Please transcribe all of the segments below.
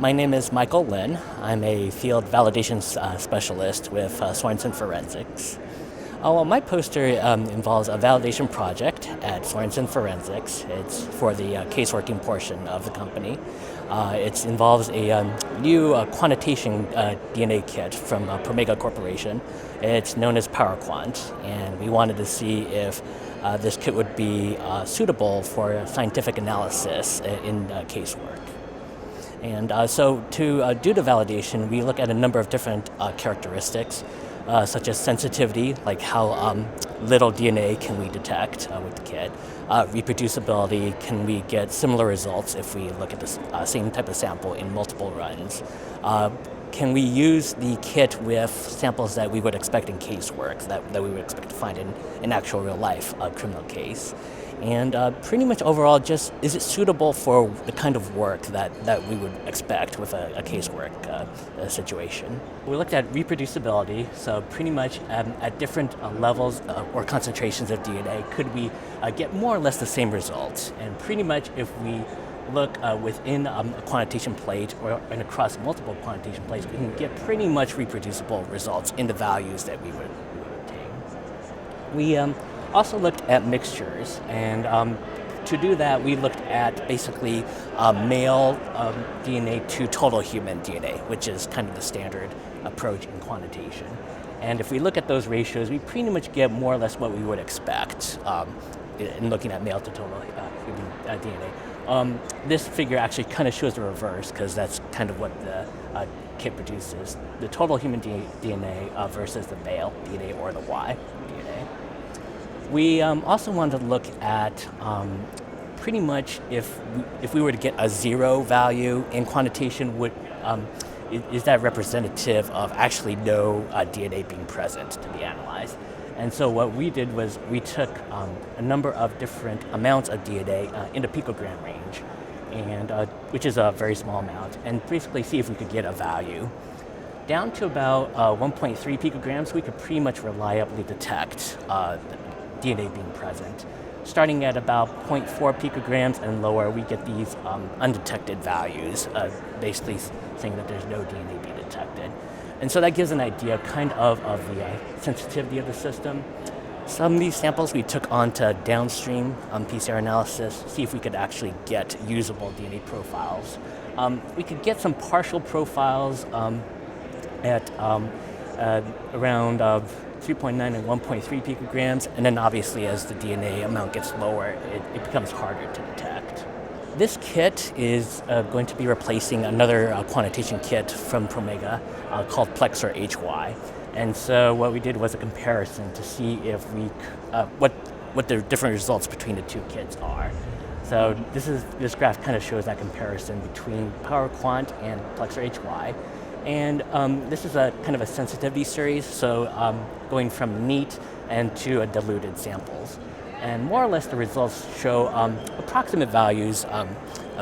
My name is Michael Lin. I'm a field validation specialist with Sorenson Forensics. Well, my poster involves a validation project at Sorenson Forensics. It's for the caseworking portion of the company. It involves a new quantitation DNA kit from Promega Corporation. It's known as PowerQuant, and we wanted to see if this kit would be suitable for scientific analysis in casework. And so to do the validation, we look at a number of different characteristics, such as sensitivity, like how little DNA can we detect with the kit. Reproducibility, can we get similar results if we look at the same type of sample in multiple runs? Can we use the kit with samples that we would expect in casework, that we would expect to find in actual real life criminal case? And pretty much overall, just is it suitable for the kind of work that we would expect with a casework situation? We looked at reproducibility, so pretty much at different levels or concentrations of DNA, could we get more or less the same results? And pretty much if we look within a quantitation plate and across multiple quantitation plates, we can get pretty much reproducible results in the values that we would obtain. We also looked at mixtures, and to do that we looked at basically male DNA to total human DNA, which is kind of the standard approach in quantitation. And if we look at those ratios, we pretty much get more or less what we would expect in looking at male to total human DNA. This figure actually kind of shows the reverse, because that's kind of what the kit produces, the total human DNA versus the male DNA or the Y DNA. We also wanted to look at pretty much if we were to get a zero value in quantitation, is that representative of actually no DNA being present to be analyzed? And so what we did was we took a number of different amounts of DNA in the picogram range, and which is a very small amount, and basically see if we could get a value. Down to about 1.3 picograms, we could pretty much reliably detect DNA being present. Starting at about 0.4 picograms and lower, we get these undetected values, basically saying that there's no DNA being detected. And so that gives an idea kind of the sensitivity of the system. Some of these samples we took onto downstream PCR analysis, see if we could actually get usable DNA profiles. We could get some partial profiles at around 3.9 and 1.3 picograms, and then obviously as the DNA amount gets lower, it becomes harder to detect. This kit is going to be replacing another quantitation kit from Promega called Plex or HY. And so what we did was a comparison to see if what the different results between the two kits are. So this graph kind of shows that comparison between PowerQuant and Plex or HY. And this is a kind of a sensitivity series, so going from neat and to a diluted samples. And more or less the results show approximate values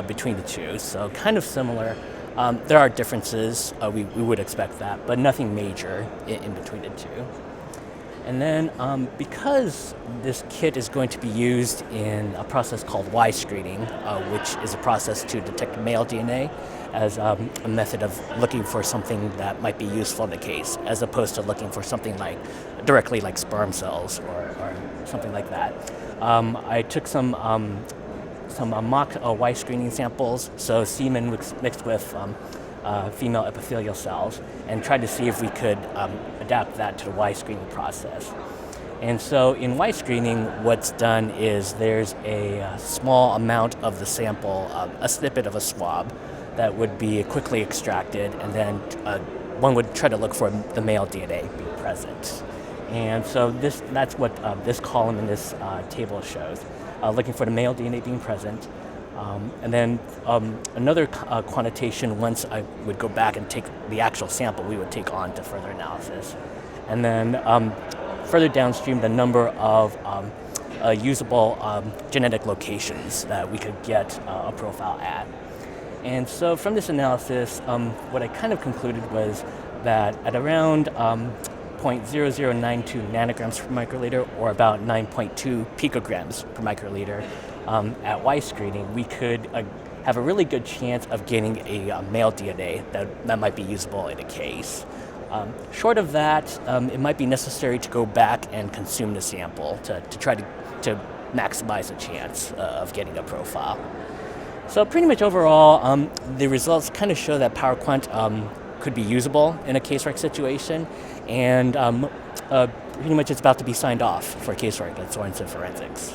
between the two, so kind of similar. There are differences, we would expect that, but nothing major in between the two. And then because this kit is going to be used in a process called YScreening, which is a process to detect male DNA as a method of looking for something that might be useful in the case, as opposed to looking for something directly like sperm cells or something like that. I took some mock YScreening samples, so semen mixed with female epithelial cells, and tried to see if we could adapt that to the YScreening process. And so in YScreening, what's done is there's a small amount of the sample, a snippet of a swab, that would be quickly extracted, and then one would try to look for the male DNA being present. And so that's what this column in this table shows, looking for the male DNA being present. And then another quantitation, once I would go back and take the actual sample, we would take on to further analysis. And then further downstream, the number of usable genetic locations that we could get a profile at. And so from this analysis, what I kind of concluded was that at around 0.0092 nanograms per microliter, or about 9.2 picograms per microliter at YScreening, we could have a really good chance of getting a male DNA that might be usable in a case. Short of that, it might be necessary to go back and consume the sample to try to maximize the chance of getting a profile. So pretty much overall, the results kind of show that PowerQuant could be usable in a casework situation, and pretty much it's about to be signed off for casework at Sorenson Forensics.